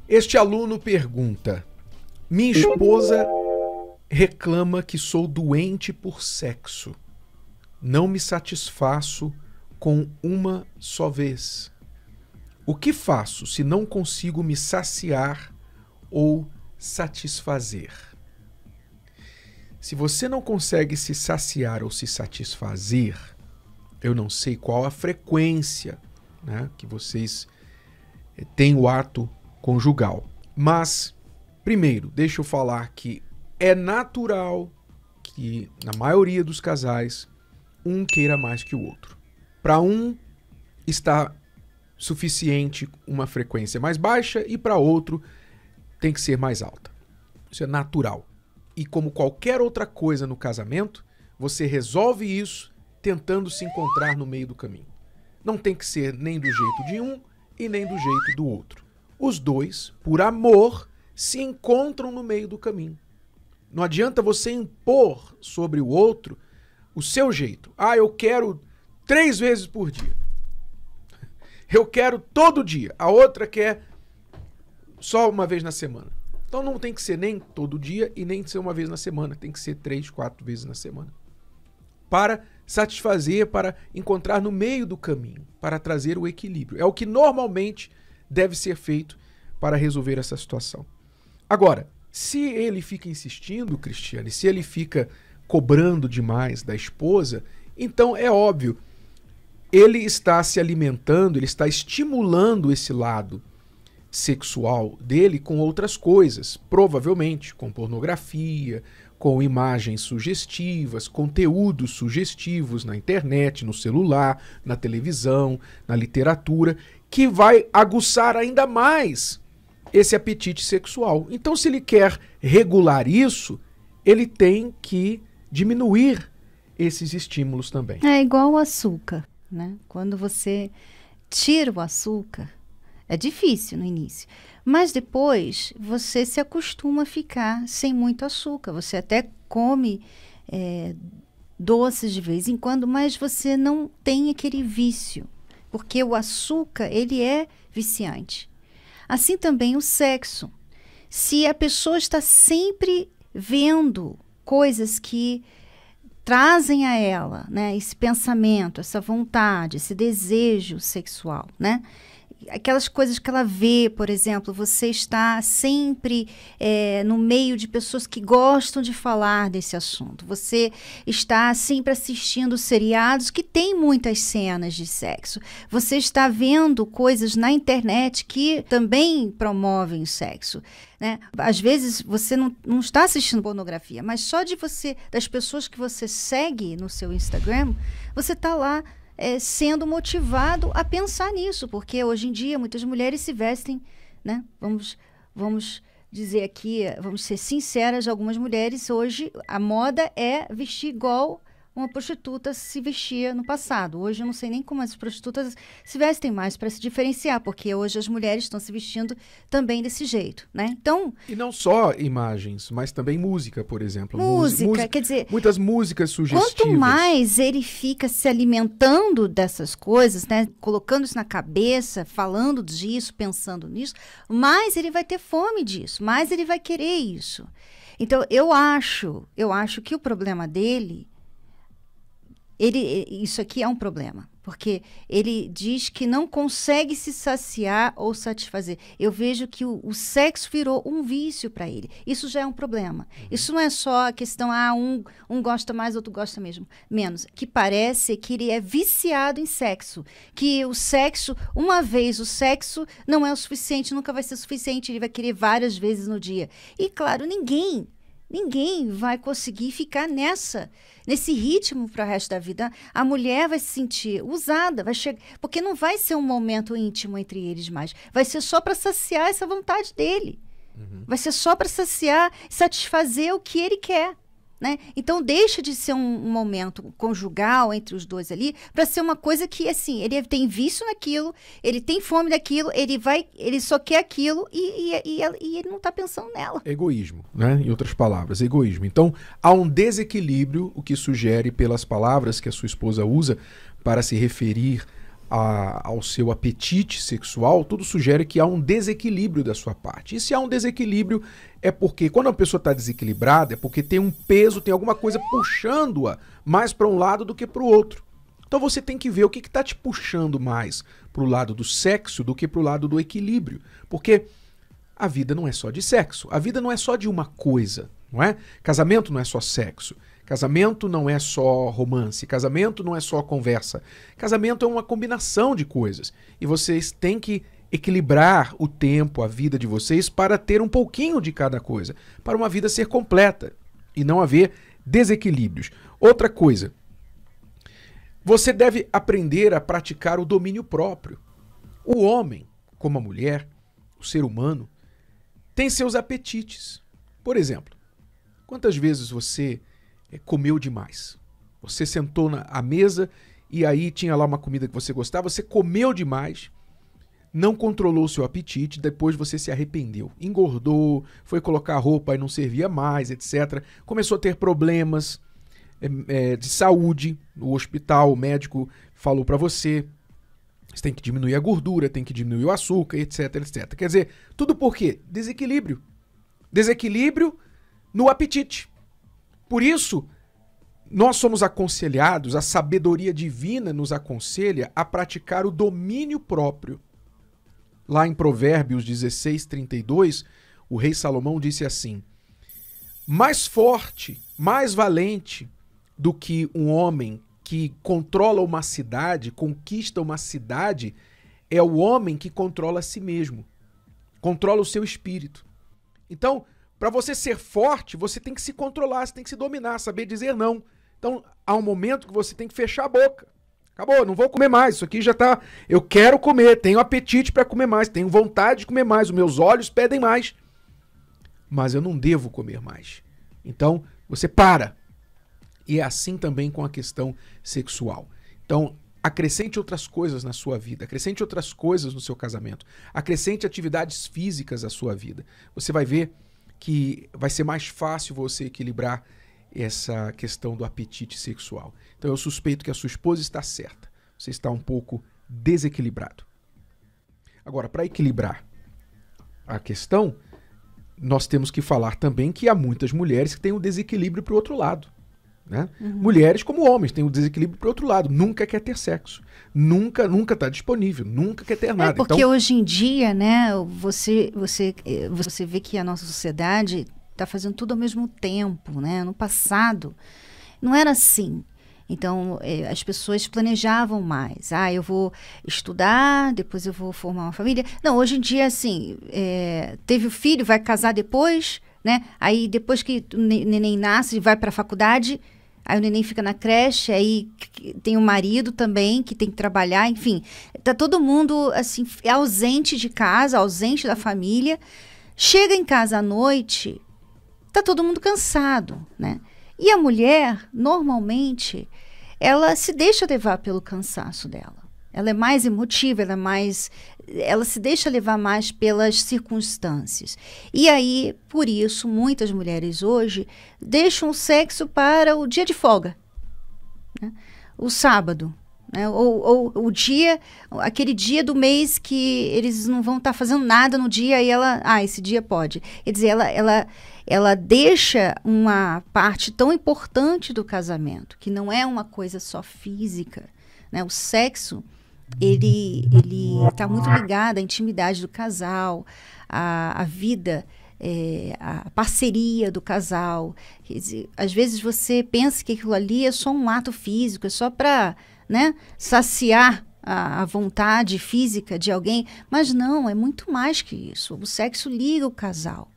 Este aluno pergunta: minha esposa reclama que sou doente por sexo. Não me satisfaço com uma só vez. O que faço se não consigo me saciar ou satisfazer? Se você não consegue se saciar ou se satisfazer, eu não sei qual a frequência, né, que vocês têm o ato conjugal. Mas, primeiro, deixa eu falar que é natural que, na maioria dos casais, um queira mais que o outro. Para um, está suficiente uma frequência mais baixa e para outro tem que ser mais alta. Isso é natural. E como qualquer outra coisa no casamento, você resolve isso tentando se encontrar no meio do caminho. Não tem que ser nem do jeito de um e nem do jeito do outro. Os dois, por amor, se encontram no meio do caminho. Não adianta você impor sobre o outro o seu jeito. Ah, eu quero 3 vezes por dia. Eu quero todo dia. A outra quer só uma vez na semana. Então não tem que ser nem todo dia e nem ser uma vez na semana. Tem que ser 3, 4 vezes na semana. Para satisfazer, para encontrar no meio do caminho, para trazer o equilíbrio. É o que normalmente deve ser feito para resolver essa situação. Agora, se ele fica insistindo, Cristiane, se ele fica cobrando demais da esposa, então é óbvio, ele está se alimentando, ele está estimulando esse lado sexual dele com outras coisas, provavelmente com pornografia, com imagens sugestivas, conteúdos sugestivos na internet, no celular, na televisão, na literatura, que vai aguçar ainda mais esse apetite sexual. Então, se ele quer regular isso, ele tem que diminuir esses estímulos também. É igual o açúcar, né? Quando você tira o açúcar, é difícil no início, mas depois você se acostuma a ficar sem muito açúcar. Você até come doces de vez em quando, mas você não tem aquele vício, porque o açúcar, ele é viciante. Assim também o sexo. Se a pessoa está sempre vendo coisas que trazem a ela, né, esse pensamento, essa vontade, esse desejo sexual, né? Aquelas coisas que ela vê, por exemplo, você está sempre no meio de pessoas que gostam de falar desse assunto. Você está sempre assistindo seriados que têm muitas cenas de sexo. Você está vendo coisas na internet que também promovem o sexo, né? Às vezes você não está assistindo pornografia, mas só das pessoas que você segue no seu Instagram, você está lá sendo motivado a pensar nisso, porque hoje em dia muitas mulheres se vestem, né? Vamos dizer aqui, vamos ser sinceras, algumas mulheres hoje, a moda é vestir igual uma prostituta se vestia no passado. Hoje eu não sei nem como as prostitutas se vestem mais para se diferenciar, porque hoje as mulheres estão se vestindo também desse jeito, né? Então, e não só imagens, mas também música, por exemplo. Música, quer dizer, muitas músicas sugestivas. Quanto mais ele fica se alimentando dessas coisas, né, colocando isso na cabeça, falando disso, pensando nisso, mais ele vai ter fome disso, mais ele vai querer isso. Então, eu acho que o problema dele, isso aqui é um problema, porque ele diz que não consegue se saciar ou satisfazer. Eu vejo que o sexo virou um vício para ele. Isso já é um problema. Isso não é só a questão, um gosta mais, outro gosta menos. Que parece que ele é viciado em sexo. Que o sexo, uma vez o sexo não é o suficiente, nunca vai ser suficiente, ele vai querer várias vezes no dia. E claro, ninguém vai conseguir ficar nesse ritmo para o resto da vida. A mulher vai se sentir usada, vai chegar, porque não vai ser um momento íntimo entre eles mais. Vai ser só para saciar essa vontade dele. Vai ser só para saciar, satisfazer o que ele quer, né? Então deixa de ser um momento conjugal entre os dois ali para ser uma coisa que, assim, ele tem vício naquilo, ele tem fome daquilo, ele só quer aquilo e ele não está pensando nela. Egoísmo, né? Em outras palavras, egoísmo. Então há um desequilíbrio, o que sugere pelas palavras que a sua esposa usa para se referir ao seu apetite sexual, tudo sugere que há um desequilíbrio da sua parte. E se há um desequilíbrio, é porque quando a pessoa está desequilibrada, é porque tem um peso, tem alguma coisa puxando-a mais para um lado do que para o outro. Então você tem que ver o que está te puxando mais para o lado do sexo do que para o lado do equilíbrio. Porque a vida não é só de sexo, a vida não é só de uma coisa, não é? Casamento não é só sexo. Casamento não é só romance, casamento não é só conversa. Casamento é uma combinação de coisas. E vocês têm que equilibrar o tempo, a vida de vocês para ter um pouquinho de cada coisa, para uma vida ser completa e não haver desequilíbrios. Outra coisa, você deve aprender a praticar o domínio próprio. O homem, como a mulher, o ser humano, tem seus apetites. Por exemplo, quantas vezes você comeu demais? Você sentou à mesa e aí tinha lá uma comida que você gostava, você comeu demais, não controlou o seu apetite, depois você se arrependeu, engordou, foi colocar roupa e não servia mais, etc. Começou a ter problemas de saúde, no hospital o médico falou para você, você tem que diminuir a gordura, tem que diminuir o açúcar, etc, etc. Quer dizer, tudo por quê? Desequilíbrio. Desequilíbrio no apetite. Por isso, nós somos aconselhados, a sabedoria divina nos aconselha a praticar o domínio próprio. Lá em Provérbios 16:32, o rei Salomão disse assim: mais forte, mais valente do que um homem que controla uma cidade, conquista uma cidade, é o homem que controla a si mesmo, controla o seu espírito. Então, para você ser forte, você tem que se controlar, você tem que se dominar, saber dizer não. Então, há um momento que você tem que fechar a boca. Acabou, não vou comer mais, isso aqui já tá... Eu quero comer, tenho apetite para comer mais, tenho vontade de comer mais, os meus olhos pedem mais. Mas eu não devo comer mais. Então, você para. E é assim também com a questão sexual. Então, acrescente outras coisas na sua vida, acrescente outras coisas no seu casamento, acrescente atividades físicas à sua vida. Você vai ver que vai ser mais fácil você equilibrar essa questão do apetite sexual. Então eu suspeito que a sua esposa está certa. Você está um pouco desequilibrado. Agora, para equilibrar a questão, nós temos que falar também que há muitas mulheres que têm um desequilíbrio para o outro lado. Né? Uhum. Mulheres como homens têm um desequilíbrio para o outro lado. Nunca quer ter sexo. Nunca está disponível. Nunca quer ter nada. Porque então, hoje em dia, né, você vê que a nossa sociedade está fazendo tudo ao mesmo tempo. Né? No passado, não era assim. Então, as pessoas planejavam mais. Eu vou estudar, depois eu vou formar uma família. Não, hoje em dia, assim, teve o filho, vai casar depois, né? Aí, depois que o neném nasce, vai para a faculdade, aí o neném fica na creche, aí tem o marido também, que tem que trabalhar, enfim. Tá todo mundo, assim, ausente de casa, ausente da família. Chega em casa à noite, tá todo mundo cansado, né? E a mulher, normalmente, ela se deixa levar pelo cansaço dela. Ela é mais emotiva, ela se deixa levar mais pelas circunstâncias. E aí, por isso, muitas mulheres hoje deixam o sexo para o dia de folga, né? O sábado, né? Ou o dia, aquele dia do mês que eles não vão estar fazendo nada no dia e esse dia pode. Quer dizer, ela deixa uma parte tão importante do casamento, que não é uma coisa só física, né? O sexo, ele está muito ligado à intimidade do casal, à vida, a parceria do casal. Quer dizer, às vezes você pensa que aquilo ali é só um ato físico, é só para, né, saciar a vontade física de alguém, mas não, é muito mais que isso. O sexo liga o casal.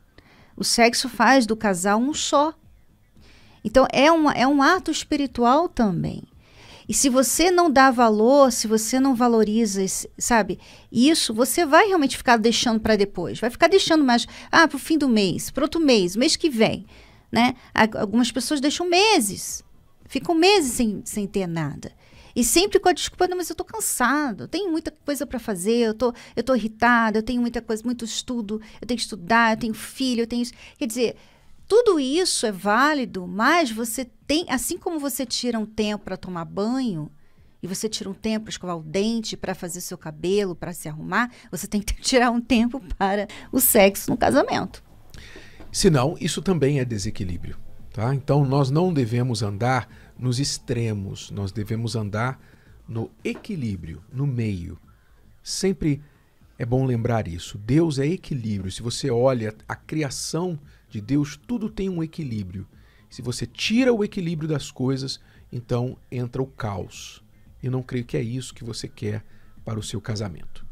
O sexo faz do casal um só. Então, é um ato espiritual também. E se você não dá valor, se você não valoriza, sabe, isso, você vai realmente ficar deixando para depois. Vai ficar deixando mais, para o fim do mês, para outro mês que vem, né? Algumas pessoas deixam meses, ficam meses sem ter nada. E sempre com a desculpa, não, mas eu estou cansado, eu tenho muita coisa para fazer, eu tô irritada, eu tenho muita coisa, muito estudo, eu tenho que estudar, eu tenho filho, eu tenho isso. Quer dizer, tudo isso é válido, mas você tem, assim como você tira um tempo para tomar banho, e você tira um tempo para escovar o dente, para fazer seu cabelo, para se arrumar, você tem que tirar um tempo para o sexo no casamento. Senão, isso também é desequilíbrio. Tá? Então, nós não devemos andar nos extremos, nós devemos andar no equilíbrio, no meio. Sempre é bom lembrar isso. Deus é equilíbrio. Se você olha a criação de Deus, tudo tem um equilíbrio. Se você tira o equilíbrio das coisas, então entra o caos. Eu não creio que é isso que você quer para o seu casamento.